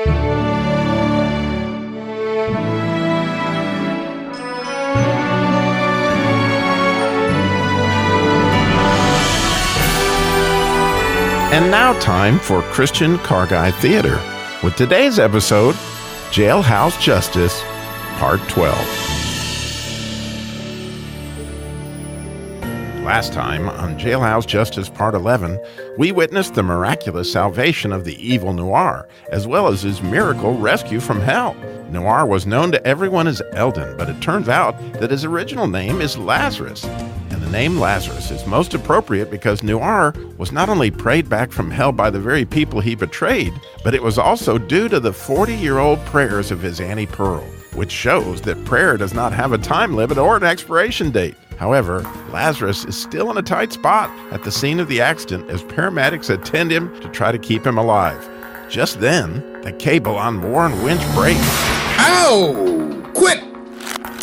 And now time for Christian Car Guy Theater with today's episode, Jailhouse Justice, Part 12. Last time on Jailhouse Justice Part 11, we witnessed the miraculous salvation of the evil Noir, as well as his miracle rescue from hell. Noir was known to everyone as Eldon, but it turns out that his original name is Lazarus. And the name Lazarus is most appropriate because Noir was not only prayed back from hell by the very people he betrayed, but it was also due to the 40-year-old prayers of his Auntie Pearl, which shows that prayer does not have a time limit or an expiration date. However, Lazarus is still in a tight spot at the scene of the accident as paramedics attend him to try to keep him alive. Just then, the cable on Warren Winch breaks. Ow! Quit!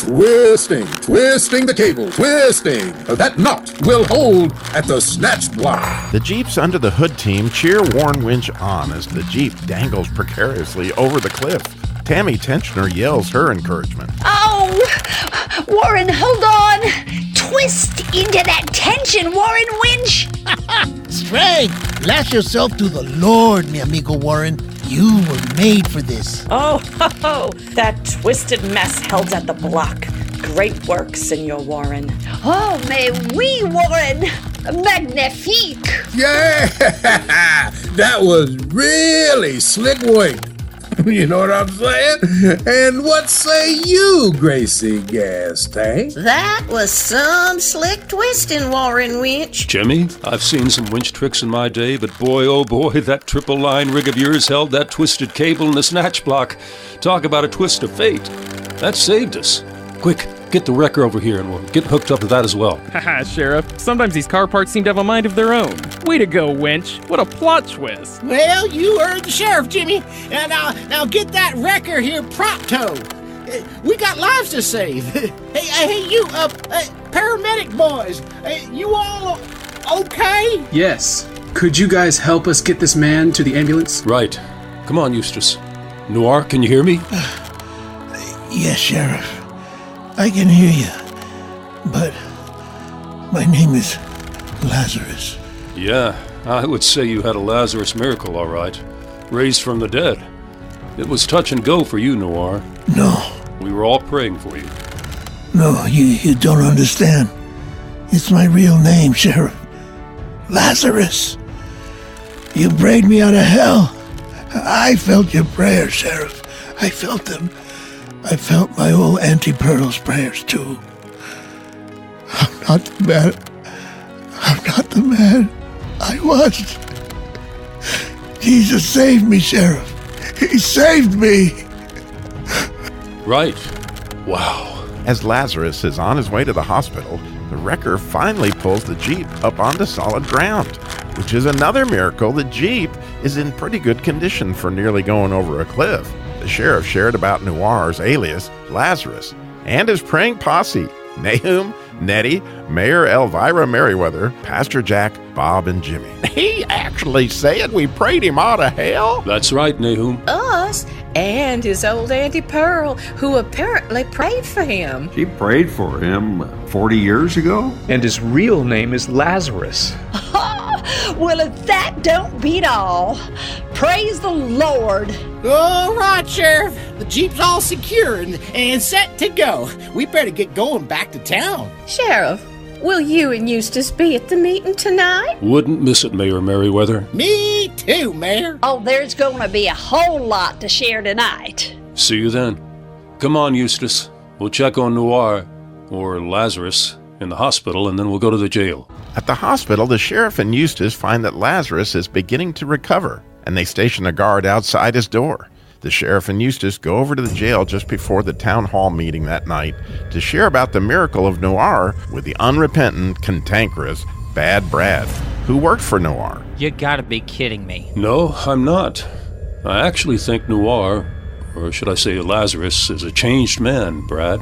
Twisting the cable, twisting. That knot will hold at the snatch block. The Jeep's under the hood team cheer Warren Winch on as the Jeep dangles precariously over the cliff. Tammy Tensioner yells her encouragement. Oh, Warren, hold on. Twist into that tension, Warren Winch. Strength. Lash yourself to the Lord, mi amigo Warren. You were made for this. Oh, ho, ho. That twisted mess held at the block. Great work, Senor Warren. Oh, mais oui, Warren. Magnifique. Yeah! That was really slick work. You know what I'm saying? And what say you, Gracie Gas Tank? That was some slick twisting, Warren Winch. Jimmy, I've seen some winch tricks in my day, but boy, oh boy, that triple line rig of yours held that twisted cable in the snatch block. Talk about a twist of fate. That saved us. Quick, get the wrecker over here and we'll get hooked up to that as well. Haha, Sheriff. Sometimes these car parts seem to have a mind of their own. Way to go, Winch. What a plot twist. Well, you heard the sheriff, Jimmy. Now get that wrecker here pronto. We got lives to save. Hey, you, paramedic boys. You all okay? Yes. Could you guys help us get this man to the ambulance? Right. Come on, Eustace. Noir, can you hear me? Yes, Sheriff. I can hear you, but my name is Lazarus. Yeah, I would say you had a Lazarus miracle, all right. Raised from the dead. It was touch and go for you, Noir. No. We were all praying for you. No, you don't understand. It's my real name, Sheriff. Lazarus. You prayed me out of hell. I felt your prayers, Sheriff. I felt them. I felt my old Auntie Pearl's prayers, too. I'm not the man I was. Jesus saved me, Sheriff. He saved me. Right. Wow. As Lazarus is on his way to the hospital, the wrecker finally pulls the Jeep up onto solid ground, which is another miracle. The Jeep is in pretty good condition for nearly going over a cliff. The sheriff shared about Noir's alias, Lazarus, and his praying posse, Nahum, Nettie, Mayor Elvira Merriweather, Pastor Jack, Bob, and Jimmy. He actually said we prayed him out of hell? That's right, Nahum. Us and his old Auntie Pearl, who apparently prayed for him. She prayed for him 40 years ago? And his real name is Lazarus. Well, if that don't beat all, praise the Lord. All right, Sheriff. The Jeep's all secure and set to go. We better get going back to town. Sheriff, will you and Eustace be at the meeting tonight? Wouldn't miss it, Mayor Merriweather. Me too, Mayor. Oh, there's going to be a whole lot to share tonight. See you then. Come on, Eustace. We'll check on Noir, or Lazarus, in the hospital, and then we'll go to the jail. At the hospital, the sheriff and Eustace find that Lazarus is beginning to recover, and they station a guard outside his door. The sheriff and Eustace go over to the jail just before the town hall meeting that night to share about the miracle of Noir with the unrepentant, cantankerous Bad Brad, who worked for Noir. You gotta be kidding me. No, I'm not. I actually think Noir, or should I say Lazarus, is a changed man, Brad.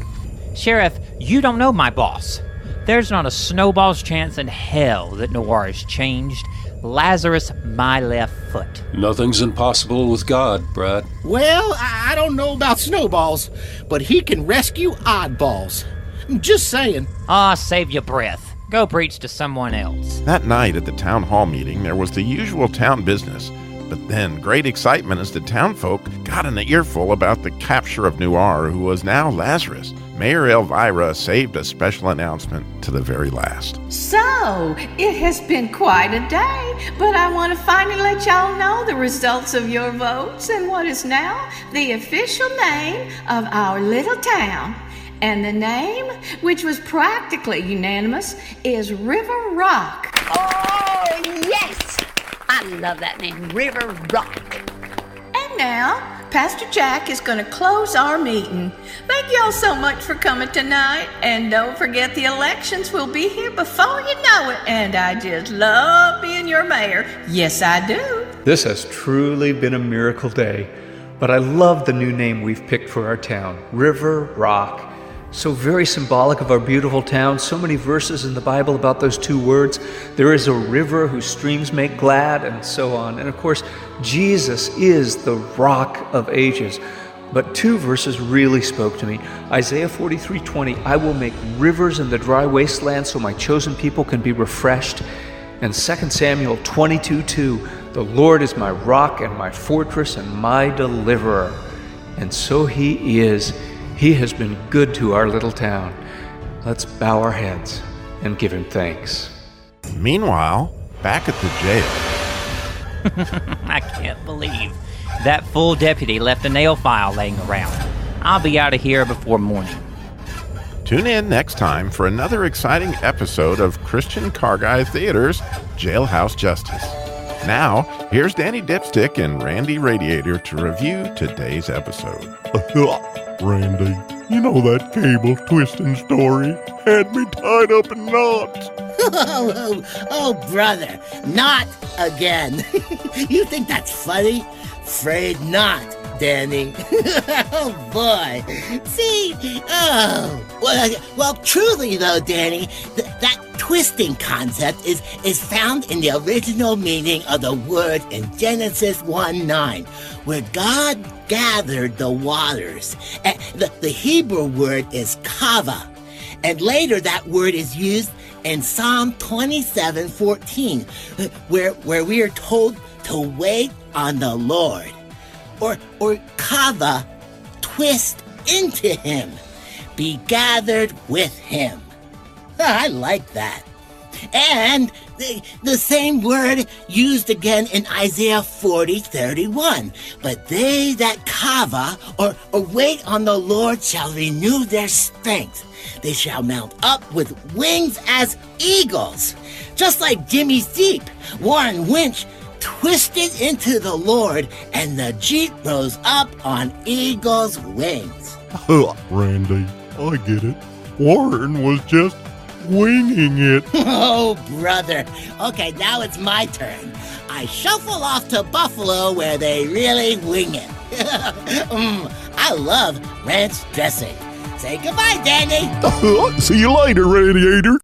Sheriff, you don't know my boss. There's not a snowball's chance in hell that Noir has changed. Lazarus, my left foot. Nothing's impossible with God, Brad. Well, I don't know about snowballs, but he can rescue oddballs. Just saying. Save your breath. Go preach to someone else. That night at the town hall meeting, there was the usual town business. But then, great excitement as the townfolk got an earful about the capture of Noir, who was now Lazarus. Mayor Elvira saved a special announcement to the very last. So, it has been quite a day, but I want to finally let y'all know the results of your votes and what is now the official name of our little town. And the name, which was practically unanimous, is River Rock. Oh, yes! I love that name, River Rock. And now, Pastor Jack is going to close our meeting. Thank y'all so much for coming tonight. And don't forget the elections will be here before you know it. And I just love being your mayor. Yes, I do. This has truly been a miracle day. But I love the new name we've picked for our town, River Rock. So very symbolic of our beautiful town. So many verses in the Bible about those two words. There is a river whose streams make glad, and so on. And of course, Jesus is the Rock of Ages. But two verses really spoke to me. Isaiah 43:20, I will make rivers in the dry wasteland so my chosen people can be refreshed. And 2 Samuel 22:2, the Lord is my rock and my fortress and my deliverer. And so he is. He has been good to our little town. Let's bow our heads and give him thanks. Meanwhile, back at the jail. I can't believe that full deputy left a nail file laying around. I'll be out of here before morning. Tune in next time for another exciting episode of Christian Carguy Theater's Jailhouse Justice. Now, here's Danny Dipstick and Randy Radiator to review today's episode. Randy, you know that cable twisting story had me tied up in knots. Oh, brother, not again. You think that's funny? Afraid not, Danny. Oh, boy. See? Oh. Well, truly, though, Danny, that twisting concept is found in the original meaning of the word in Genesis 1:9, where God gathered the waters. The Hebrew word is kava, and later that word is used in Psalm 27:14, where we are told to wait on the Lord, or kava, twist into him, be gathered with him. I like that. And the same word used again in Isaiah 40:31. But they that kava, or wait on the Lord, shall renew their strength. They shall mount up with wings as eagles. Just like Jimmy's Jeep, Warren Winch twisted into the Lord, and the Jeep rose up on eagle's wings. Randy, I get it. Warren was just winging it. Oh, brother. Okay, now it's my turn. I shuffle off to Buffalo where they really wing it. I love ranch dressing. Say goodbye, Danny. See you later, Radiator.